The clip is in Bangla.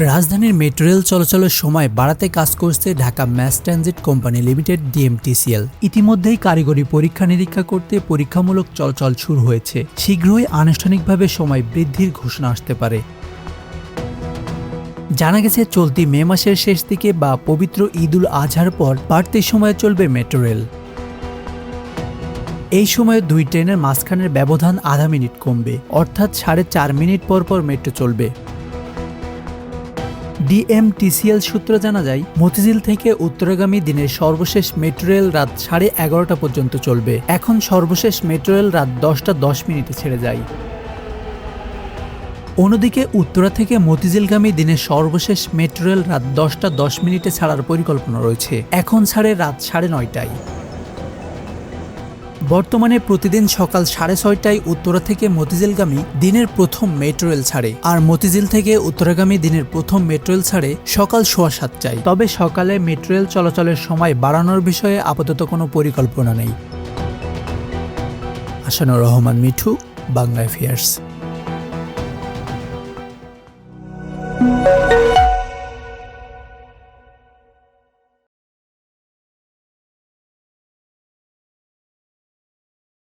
রাজধানীর মেট্রো রেল চলাচলের সময় বাড়াতে কাজ করছে Dhaka mass transit company limited DMTCL. ইতিমধ্যেই কারিগরি পরীক্ষা নিরীক্ষা করতে পরীক্ষামূলক চলাচল শুরু হয়েছে। শীঘ্রই আনুষ্ঠানিকভাবে সময় বৃদ্ধির ঘোষণা আসতে পারে। জানা গেছে চলতি মে মাসের শেষ দিকে বা পবিত্র ঈদ উল আজহার পর বাড়তি সময়ে চলবে মেট্রো রেল। এই সময়ে দুই ট্রেনের মাঝখানের ব্যবধান আধা মিনিট কমবে, অর্থাৎ 4.5 মিনিট পর পর মেট্রো চলবে। ডিএমটিসিএল সূত্র জানা যায়, মতিঝিল থেকে উত্তরাগামী দিনের সর্বশেষ মেট্রো রেল রাত 11:30 পর্যন্ত চলবে। এখন সর্বশেষ মেট্রো রেল রাত 10:10 ছেড়ে যায়। অন্যদিকে উত্তরা থেকে মতিঝিলগামী দিনের সর্বশেষ মেট্রো রেল রাত 10:10 ছাড়ার পরিকল্পনা রয়েছে। এখন ছাড়ে রাত 9:30টায়। বর্তমানে প্রতিদিন সকাল 6:30টায় উত্তরা থেকে মতিঝিলগামী দিনের প্রথম মেট্রো রেল ছাড়ে, আর মতিঝিল থেকে উত্তরাগামী দিনের প্রথম মেট্রো রেল ছাড়ে সকাল 7:15টায়। তবে সকালে মেট্রো রেল চলাচলের সময় বাড়ানোর বিষয়ে আপাতত কোনো পরিকল্পনা নেই। আশানুর রহমান মিঠু, বাংলা অ্যাফেয়ার্স।